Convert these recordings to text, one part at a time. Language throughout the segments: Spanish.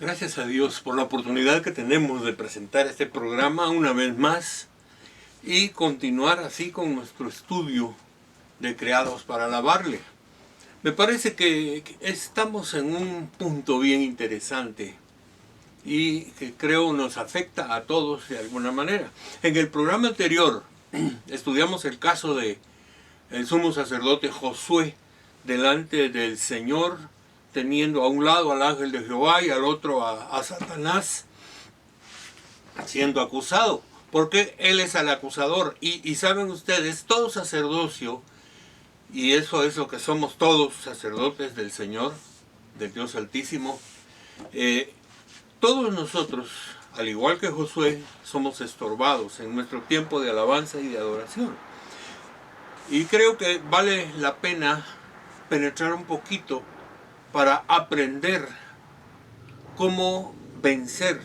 Gracias a Dios por la oportunidad que tenemos de presentar este programa una vez más y continuar así con nuestro estudio de Creados para Alabarle. Me parece que estamos en un punto bien interesante y que creo nos afecta a todos de alguna manera. En el programa anterior estudiamos el caso de el sumo sacerdote Josué delante del Señor, teniendo a un lado al ángel de Jehová y al otro a Satanás, siendo acusado, porque él es el acusador. Y saben ustedes, todo sacerdocio, y eso es lo que somos todos, sacerdotes del Señor, del Dios Altísimo, todos nosotros, al igual que Josué, somos estorbados en nuestro tiempo de alabanza y de adoración. Y creo que vale la pena penetrar un poquito para aprender cómo vencer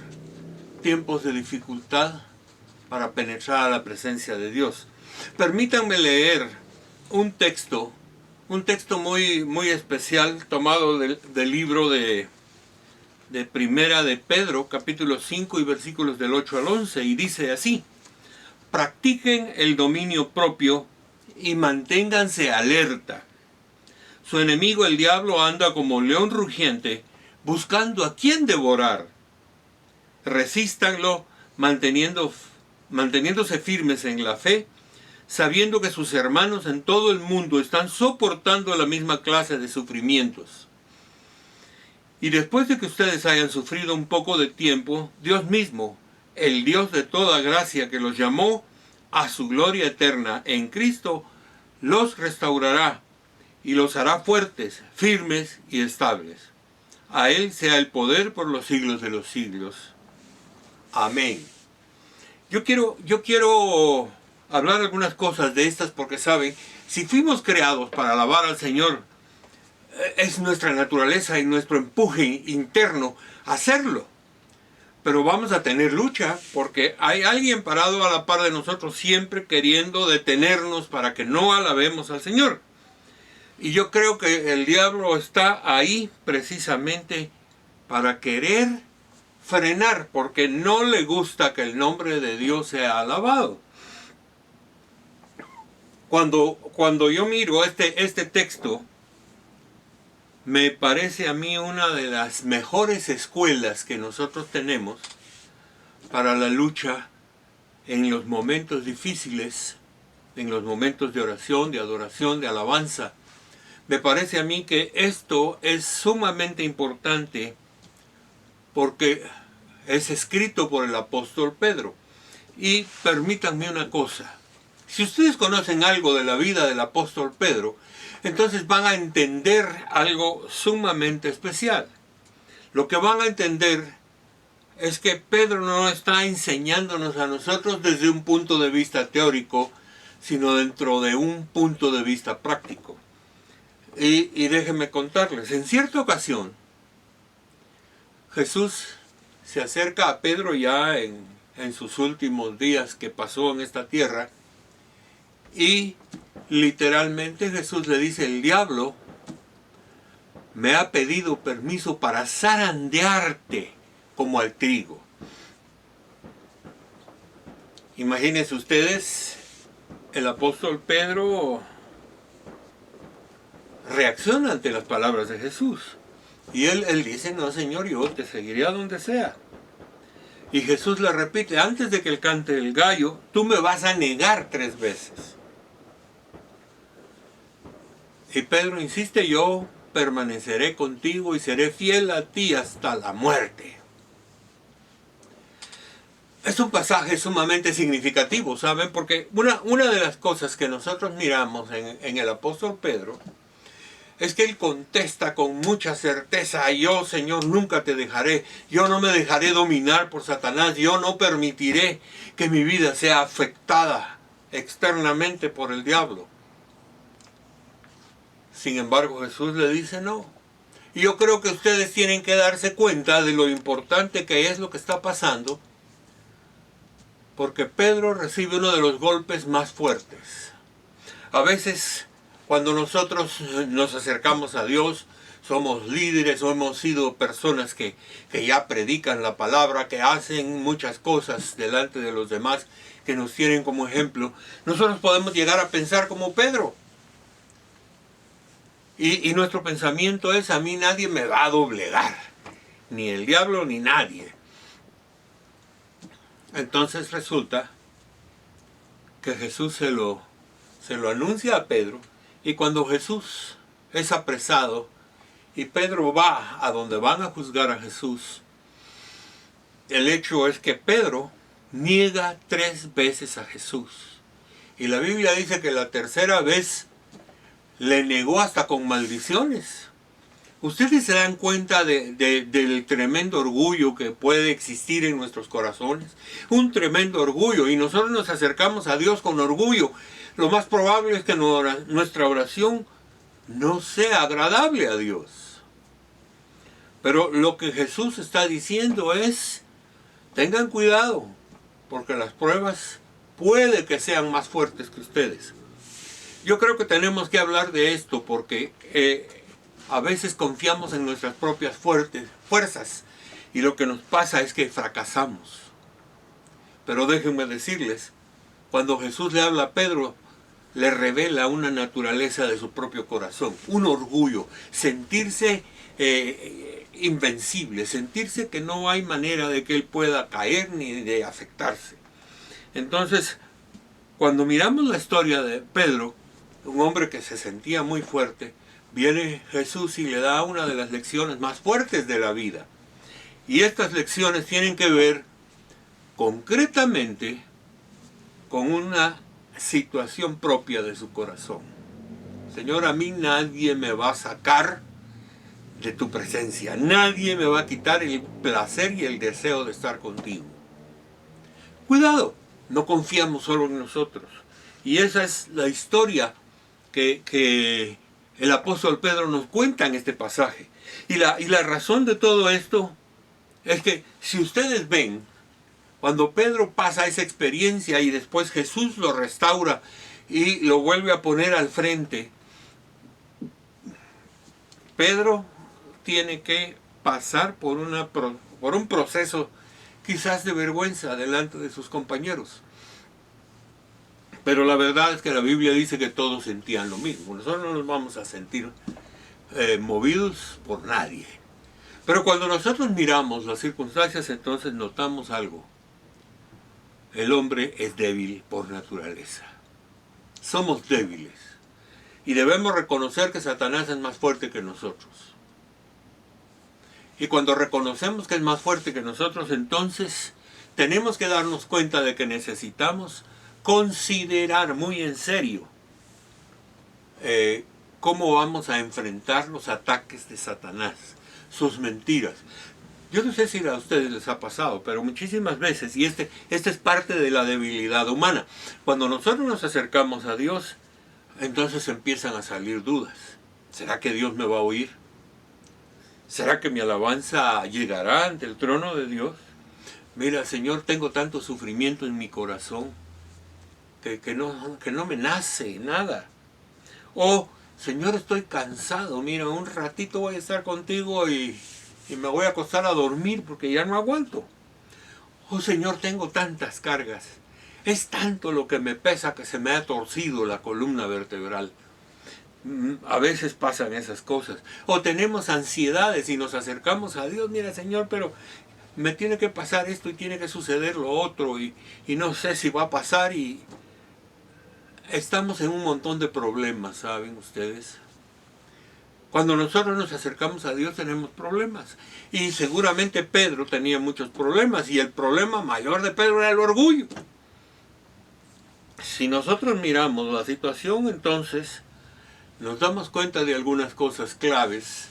tiempos de dificultad para penetrar a la presencia de Dios. Permítanme leer un texto muy especial tomado del libro de Primera de Pedro, capítulo 5 y versículos del 8 al 11, y dice así: practiquen el dominio propio y manténganse alerta. Su enemigo el diablo anda como león rugiente, buscando a quien devorar. Resístanlo manteniéndose firmes en la fe, sabiendo que sus hermanos en todo el mundo están soportando la misma clase de sufrimientos. Y después de que ustedes hayan sufrido un poco de tiempo, Dios mismo, el Dios de toda gracia que los llamó a su gloria eterna en Cristo, los restaurará y los hará fuertes, firmes y estables. A Él sea el poder por los siglos de los siglos. Amén. Yo quiero hablar algunas cosas de estas porque, saben, si fuimos creados para alabar al Señor, es nuestra naturaleza y nuestro empuje interno hacerlo. Pero vamos a tener lucha porque hay alguien parado a la par de nosotros siempre queriendo detenernos para que no alabemos al Señor. Y yo creo que el diablo está ahí precisamente para querer frenar, porque no le gusta que el nombre de Dios sea alabado. Cuando yo miro este texto, me parece a mí una de las mejores escuelas que nosotros tenemos para la lucha en los momentos difíciles, en los momentos de oración, de adoración, de alabanza. Me parece a mí que esto es sumamente importante porque es escrito por el apóstol Pedro. Y permítanme una cosa, si ustedes conocen algo de la vida del apóstol Pedro, entonces van a entender algo sumamente especial. Lo que van a entender es que Pedro no está enseñándonos a nosotros desde un punto de vista teórico, sino dentro de un punto de vista práctico. Y déjenme contarles, en cierta ocasión, Jesús se acerca a Pedro ya en sus últimos días que pasó en esta tierra, y literalmente Jesús le dice: el diablo me ha pedido permiso para zarandearte como al trigo. Imagínense ustedes, el apóstol Pedro reacciona ante las palabras de Jesús. Y él dice: no, Señor, yo te seguiré a donde sea. Y Jesús le repite: antes de que él cante el gallo, tú me vas a negar 3 veces. Y Pedro insiste: yo permaneceré contigo y seré fiel a ti hasta la muerte. Es un pasaje sumamente significativo, ¿saben? Porque una de las cosas que nosotros miramos en el apóstol Pedro es que él contesta con mucha certeza: yo, Señor, nunca te dejaré, yo no me dejaré dominar por Satanás, yo no permitiré que mi vida sea afectada externamente por el diablo. Sin embargo, Jesús le dice no. Y yo creo que ustedes tienen que darse cuenta de lo importante que es lo que está pasando, porque Pedro recibe uno de los golpes más fuertes. A veces, cuando nosotros nos acercamos a Dios, somos líderes o hemos sido personas que ya predican la palabra, que hacen muchas cosas delante de los demás, que nos tienen como ejemplo, nosotros podemos llegar a pensar como Pedro. Y nuestro pensamiento es: a mí nadie me va a doblegar, ni el diablo ni nadie. Entonces resulta que Jesús se lo anuncia a Pedro, y cuando Jesús es apresado y Pedro va a donde van a juzgar a Jesús, el hecho es que Pedro niega 3 veces a Jesús. Y la Biblia dice que la tercera vez le negó hasta con maldiciones. ¿Ustedes se dan cuenta del tremendo orgullo que puede existir en nuestros corazones? Un tremendo orgullo, y nosotros nos acercamos a Dios con orgullo. Lo más probable es que nuestra oración no sea agradable a Dios. Pero lo que Jesús está diciendo es: tengan cuidado, porque las pruebas puede que sean más fuertes que ustedes. Yo creo que tenemos que hablar de esto porque a veces confiamos en nuestras propias fuerzas, y lo que nos pasa es que fracasamos. Pero déjenme decirles, cuando Jesús le habla a Pedro, le revela una naturaleza de su propio corazón, un orgullo, sentirse invencible, sentirse que no hay manera de que él pueda caer ni de afectarse. Entonces, cuando miramos la historia de Pedro, un hombre que se sentía muy fuerte, viene Jesús y le da una de las lecciones más fuertes de la vida. Y estas lecciones tienen que ver concretamente con una situación propia de su corazón. Señor, a mí nadie me va a sacar de tu presencia. Nadie me va a quitar el placer y el deseo de estar contigo. Cuidado, no confiamos solo en nosotros. Y esa es la historia que el apóstol Pedro nos cuenta en este pasaje. Y la razón de todo esto es que si ustedes ven, cuando Pedro pasa esa experiencia y después Jesús lo restaura y lo vuelve a poner al frente, Pedro tiene que pasar por un proceso quizás de vergüenza delante de sus compañeros. Pero la verdad es que la Biblia dice que todos sentían lo mismo. Nosotros no nos vamos a sentir movidos por nadie. Pero cuando nosotros miramos las circunstancias, entonces notamos algo. El hombre es débil por naturaleza. Somos débiles. Y debemos reconocer que Satanás es más fuerte que nosotros. Y cuando reconocemos que es más fuerte que nosotros, entonces tenemos que darnos cuenta de que necesitamos considerar muy en serio cómo vamos a enfrentar los ataques de Satanás, sus mentiras. Yo no sé si a ustedes les ha pasado, pero muchísimas veces, y esta es parte de la debilidad humana, cuando nosotros nos acercamos a Dios, entonces empiezan a salir dudas. ¿Será que Dios me va a oír? ¿Será que mi alabanza llegará ante el trono de Dios? Mira, Señor, tengo tanto sufrimiento en mi corazón que no me nace nada. O, Señor, estoy cansado, mira, un ratito voy a estar contigo y me voy a acostar a dormir porque ya no aguanto. Oh, Señor, tengo tantas cargas. Es tanto lo que me pesa que se me ha torcido la columna vertebral. A veces pasan esas cosas. O tenemos ansiedades y nos acercamos a Dios. Mira, Señor, pero me tiene que pasar esto y tiene que suceder lo otro y no sé si va a pasar, y estamos en un montón de problemas, ¿saben ustedes? Cuando nosotros nos acercamos a Dios tenemos problemas. Y seguramente Pedro tenía muchos problemas, y el problema mayor de Pedro era el orgullo. Si nosotros miramos la situación, entonces nos damos cuenta de algunas cosas claves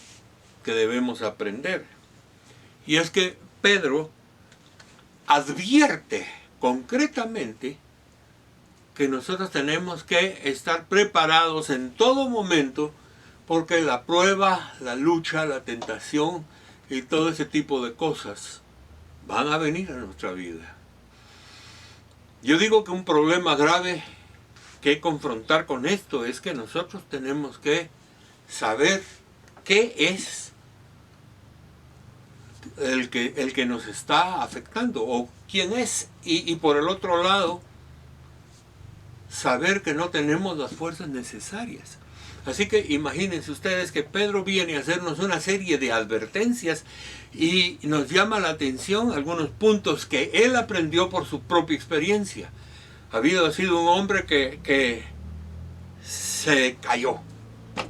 que debemos aprender. Y es que Pedro advierte concretamente que nosotros tenemos que estar preparados en todo momento, porque la prueba, la lucha, la tentación y todo ese tipo de cosas van a venir a nuestra vida. Yo digo que un problema grave que confrontar con esto es que nosotros tenemos que saber qué es el que nos está afectando o quién es. Y por el otro lado, saber que no tenemos las fuerzas necesarias. Así que imagínense ustedes que Pedro viene a hacernos una serie de advertencias y nos llama la atención algunos puntos que él aprendió por su propia experiencia. Ha sido un hombre que se cayó,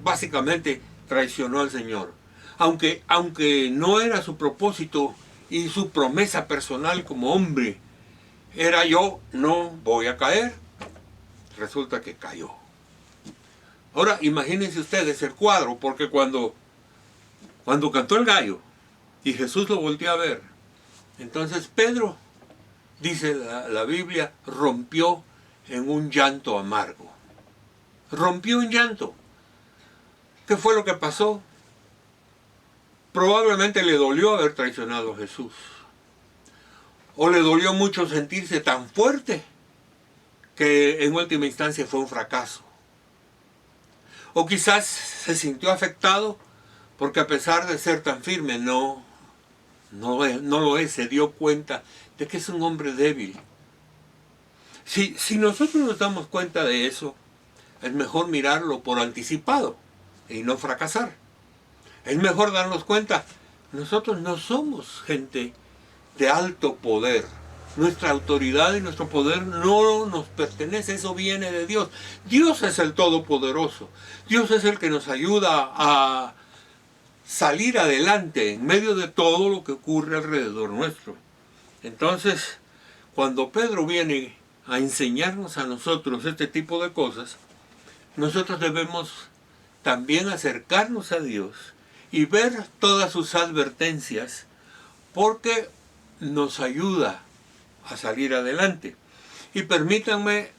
básicamente traicionó al Señor. Aunque no era su propósito y su promesa personal como hombre, era yo no voy a caer, resulta que cayó. Ahora imagínense ustedes el cuadro, porque cuando cantó el gallo y Jesús lo volteó a ver, entonces Pedro, dice la Biblia, rompió en un llanto amargo. Rompió en llanto. ¿Qué fue lo que pasó? Probablemente le dolió haber traicionado a Jesús. O le dolió mucho sentirse tan fuerte que en última instancia fue un fracaso. O quizás se sintió afectado porque a pesar de ser tan firme no lo es, se dio cuenta de que es un hombre débil. Si nosotros nos damos cuenta de eso, es mejor mirarlo por anticipado y no fracasar. Es mejor darnos cuenta, nosotros no somos gente de alto poder. Nuestra autoridad y nuestro poder no nos pertenece, eso viene de Dios. Dios es el Todopoderoso. Dios es el que nos ayuda a salir adelante en medio de todo lo que ocurre alrededor nuestro. Entonces, cuando Pedro viene a enseñarnos a nosotros este tipo de cosas, nosotros debemos también acercarnos a Dios y ver todas sus advertencias, porque nos ayuda a salir adelante. Y permítanme,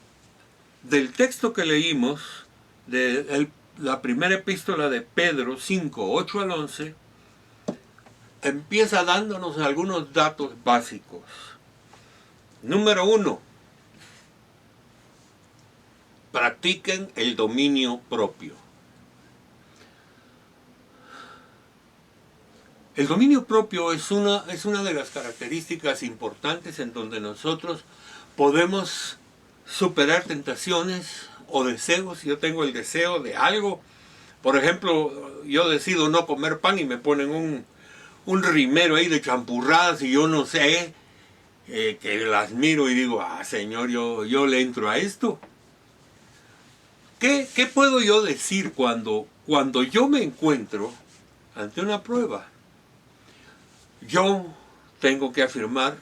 del texto que leímos, de la primera epístola de Pedro 5, 8 al 11, empieza dándonos algunos datos básicos. Número 1, practiquen el dominio propio. El dominio propio es una de las características importantes en donde nosotros podemos superar tentaciones o deseos. Si yo tengo el deseo de algo, por ejemplo, yo decido no comer pan y me ponen un rimero ahí de champurradas y yo no sé, que las miro y digo, Señor, yo le entro a esto. ¿Qué puedo yo decir cuando yo me encuentro ante una prueba? Yo tengo que afirmar,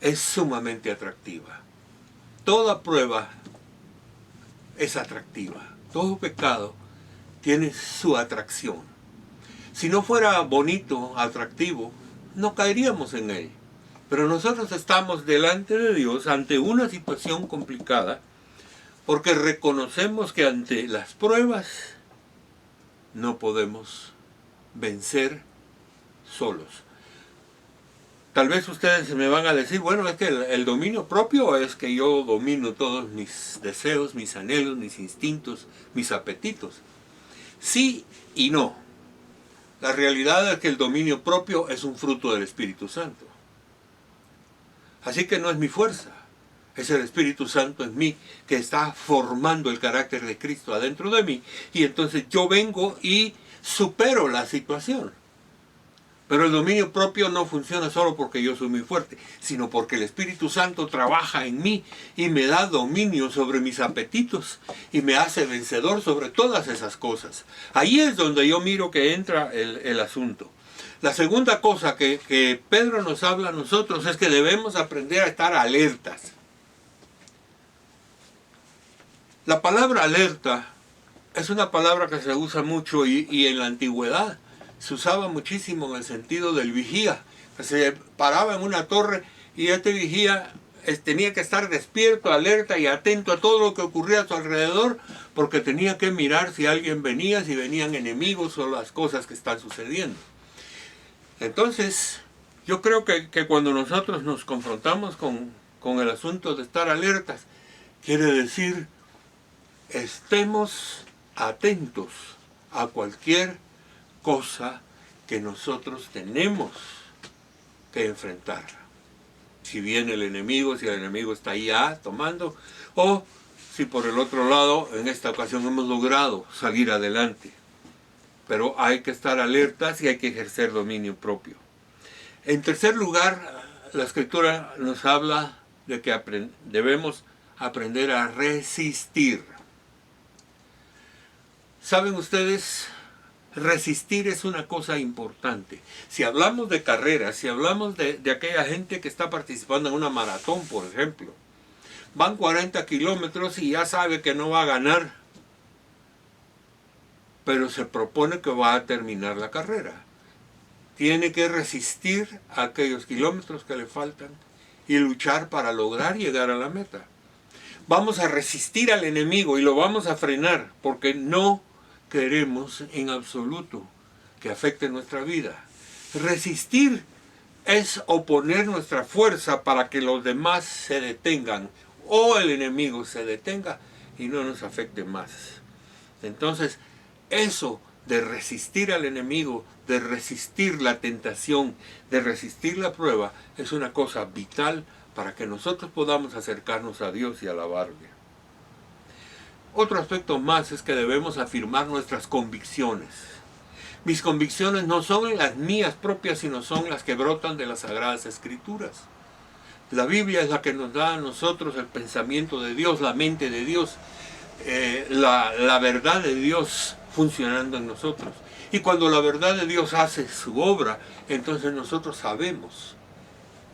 es sumamente atractiva. Toda prueba es atractiva. Todo pecado tiene su atracción. Si no fuera bonito, atractivo, no caeríamos en él. Pero nosotros estamos delante de Dios ante una situación complicada, porque reconocemos que ante las pruebas no podemos vencer solos. Tal vez ustedes me van a decir, bueno, es que el dominio propio es que yo domino todos mis deseos, mis anhelos, mis instintos, mis apetitos. Sí y no. La realidad es que el dominio propio es un fruto del Espíritu Santo. Así que no es mi fuerza, es el Espíritu Santo en mí que está formando el carácter de Cristo adentro de mí. Y entonces yo vengo y supero la situación. Pero el dominio propio no funciona solo porque yo soy muy fuerte, sino porque el Espíritu Santo trabaja en mí y me da dominio sobre mis apetitos y me hace vencedor sobre todas esas cosas. Ahí es donde yo miro que entra el asunto. La segunda cosa que Pedro nos habla a nosotros es que debemos aprender a estar alertas. La palabra alerta es una palabra que se usa mucho y en la antigüedad se usaba muchísimo en el sentido del vigía, que se paraba en una torre y este vigía tenía que estar despierto, alerta y atento a todo lo que ocurría a su alrededor, porque tenía que mirar si alguien venía, si venían enemigos o las cosas que están sucediendo. Entonces, yo creo que cuando nosotros nos confrontamos con el asunto de estar alertas, quiere decir, estemos atentos a cualquier cosa que nosotros tenemos que enfrentar. Si viene el enemigo, si el enemigo está ya tomando, o si por el otro lado, en esta ocasión hemos logrado salir adelante. Pero hay que estar alertas y hay que ejercer dominio propio. En tercer lugar, la Escritura nos habla de que debemos aprender a resistir. ¿Saben ustedes? Resistir es una cosa importante. Si hablamos de carreras, si hablamos de aquella gente que está participando en una maratón, por ejemplo, van 40 kilómetros y ya sabe que no va a ganar, pero se propone que va a terminar la carrera. Tiene que resistir a aquellos kilómetros que le faltan y luchar para lograr llegar a la meta. Vamos a resistir al enemigo y lo vamos a frenar porque no queremos en absoluto que afecte nuestra vida. Resistir es oponer nuestra fuerza para que los demás se detengan o el enemigo se detenga y no nos afecte más. Entonces, eso de resistir al enemigo, de resistir la tentación, de resistir la prueba, es una cosa vital para que nosotros podamos acercarnos a Dios y alabarle. Otro aspecto más es que debemos afirmar nuestras convicciones. Mis convicciones no son las mías propias, sino son las que brotan de las Sagradas Escrituras. La Biblia es la que nos da a nosotros el pensamiento de Dios, la mente de Dios, la verdad de Dios funcionando en nosotros. Y cuando la verdad de Dios hace su obra, entonces nosotros sabemos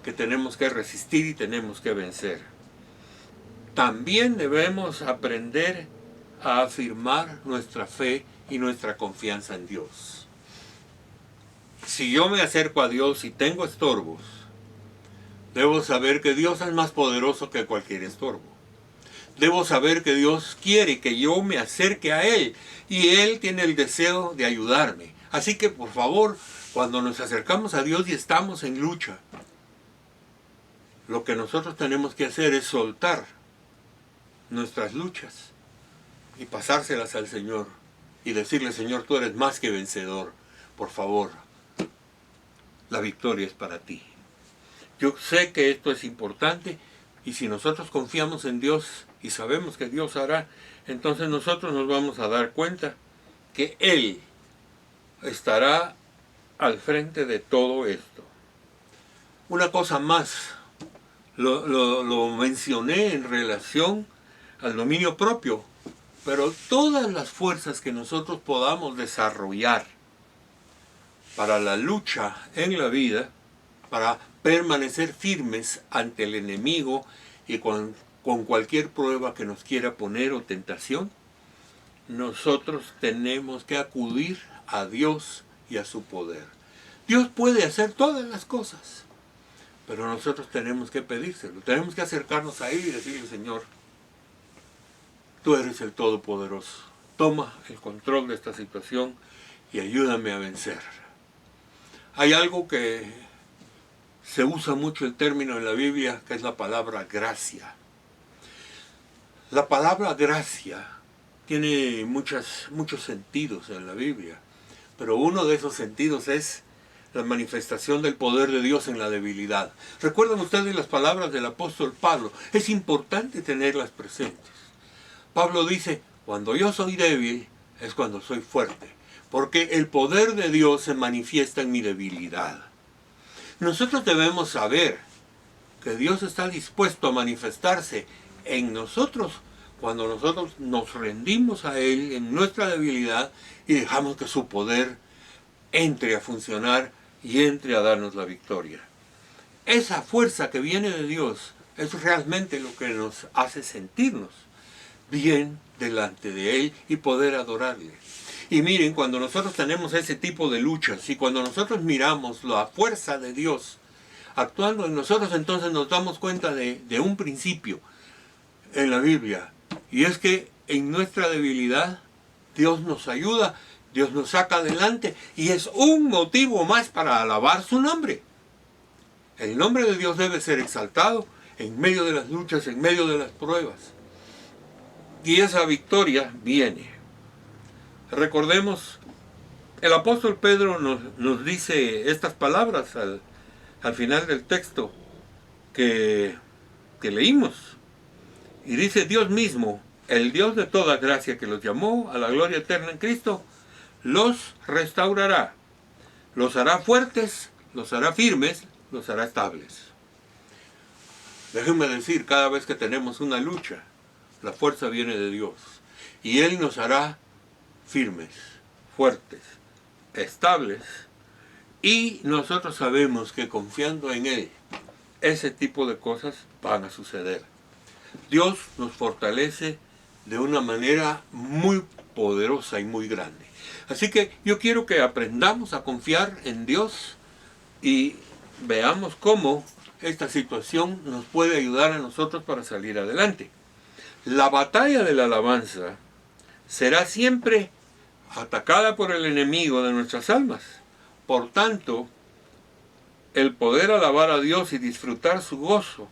que tenemos que resistir y tenemos que vencer. También debemos aprender a afirmar nuestra fe y nuestra confianza en Dios. Si yo me acerco a Dios y tengo estorbos, debo saber que Dios es más poderoso que cualquier estorbo. Debo saber que Dios quiere que yo me acerque a Él y Él tiene el deseo de ayudarme. Así que por favor, cuando nos acercamos a Dios y estamos en lucha, lo que nosotros tenemos que hacer es soltar nuestras luchas y pasárselas al Señor y decirle: Señor, tú eres más que vencedor, por favor, la victoria es para ti. Yo sé que esto es importante y si nosotros confiamos en Dios y sabemos que Dios hará, entonces nosotros nos vamos a dar cuenta que Él estará al frente de todo esto. Una cosa más, lo mencioné en relación al dominio propio, pero todas las fuerzas que nosotros podamos desarrollar para la lucha en la vida, para permanecer firmes ante el enemigo y con cualquier prueba que nos quiera poner o tentación, nosotros tenemos que acudir a Dios y a su poder. Dios puede hacer todas las cosas, pero nosotros tenemos que pedírselo, tenemos que acercarnos a Él y decirle: Señor, tú eres el Todopoderoso, toma el control de esta situación y ayúdame a vencer. Hay algo que se usa mucho el término en la Biblia, que es la palabra gracia. La palabra gracia tiene muchos sentidos en la Biblia, pero uno de esos sentidos es la manifestación del poder de Dios en la debilidad. Recuerdan ustedes las palabras del apóstol Pablo, es importante tenerlas presentes. Pablo dice: cuando yo soy débil es cuando soy fuerte, porque el poder de Dios se manifiesta en mi debilidad. Nosotros debemos saber que Dios está dispuesto a manifestarse en nosotros cuando nosotros nos rendimos a Él en nuestra debilidad y dejamos que su poder entre a funcionar y entre a darnos la victoria. Esa fuerza que viene de Dios es realmente lo que nos hace sentirnos bien delante de Él y poder adorarle. Y miren, cuando nosotros tenemos ese tipo de luchas y cuando nosotros miramos la fuerza de Dios actuando en nosotros, entonces nos damos cuenta de un principio en la Biblia, y es que en nuestra debilidad Dios nos ayuda, Dios nos saca adelante y es un motivo más para alabar su nombre. El nombre de Dios debe ser exaltado en medio de las luchas, en medio de las pruebas. Y esa victoria viene. Recordemos El apóstol Pedro nos dice estas palabras al final del texto que leímos. Y dice: Dios mismo, el Dios de toda gracia que los llamó a la gloria eterna en Cristo, los restaurará, los hará fuertes, los hará firmes, los hará estables. Déjenme decir, cada vez que tenemos una lucha, la fuerza viene de Dios. Y Él nos hará firmes, fuertes, estables. Y nosotros sabemos que confiando en Él, ese tipo de cosas van a suceder. Dios nos fortalece de una manera muy poderosa y muy grande. Así que yo quiero que aprendamos a confiar en Dios y veamos cómo esta situación nos puede ayudar a nosotros para salir adelante. La batalla de la alabanza será siempre atacada por el enemigo de nuestras almas. Por tanto, el poder alabar a Dios y disfrutar su gozo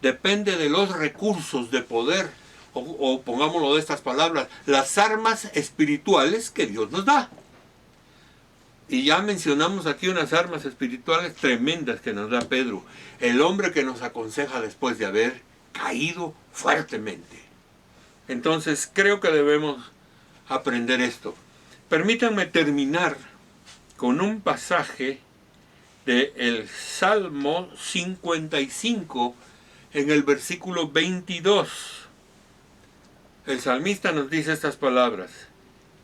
depende de los recursos de poder, o pongámoslo de estas palabras, las armas espirituales que Dios nos da. Y ya mencionamos aquí unas armas espirituales tremendas que nos da Pedro, el hombre que nos aconseja después de haber caído fuertemente. Entonces creo que debemos aprender esto. Permítanme terminar con un pasaje del Salmo 55 en el versículo 22. El salmista nos dice estas palabras: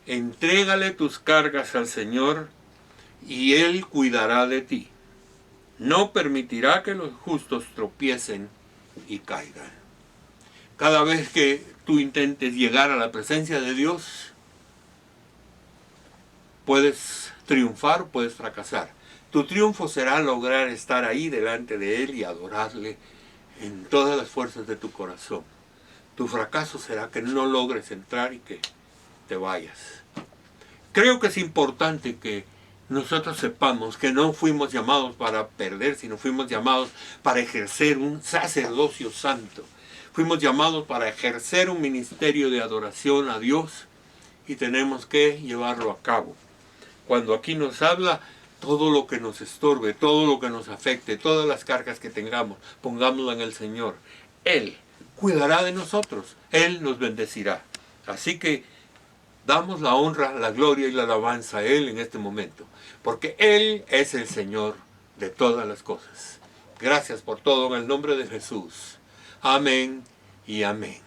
entrégale tus cargas al Señor y Él cuidará de ti. No permitirá que los justos tropiecen y caigan. Cada vez que tú intentes llegar a la presencia de Dios, puedes triunfar o puedes fracasar. Tu triunfo será lograr estar ahí delante de Él y adorarle en todas las fuerzas de tu corazón. Tu fracaso será que no logres entrar y que te vayas. Creo que es importante que nosotros sepamos que no fuimos llamados para perder, sino fuimos llamados para ejercer un sacerdocio santo. Fuimos llamados para ejercer un ministerio de adoración a Dios y tenemos que llevarlo a cabo. Cuando aquí nos habla, todo lo que nos estorbe, todo lo que nos afecte, todas las cargas que tengamos, pongámoslo en el Señor. Él cuidará de nosotros, Él nos bendecirá. Así que damos la honra, la gloria y la alabanza a Él en este momento, porque Él es el Señor de todas las cosas. Gracias por todo en el nombre de Jesús. Amén y amén.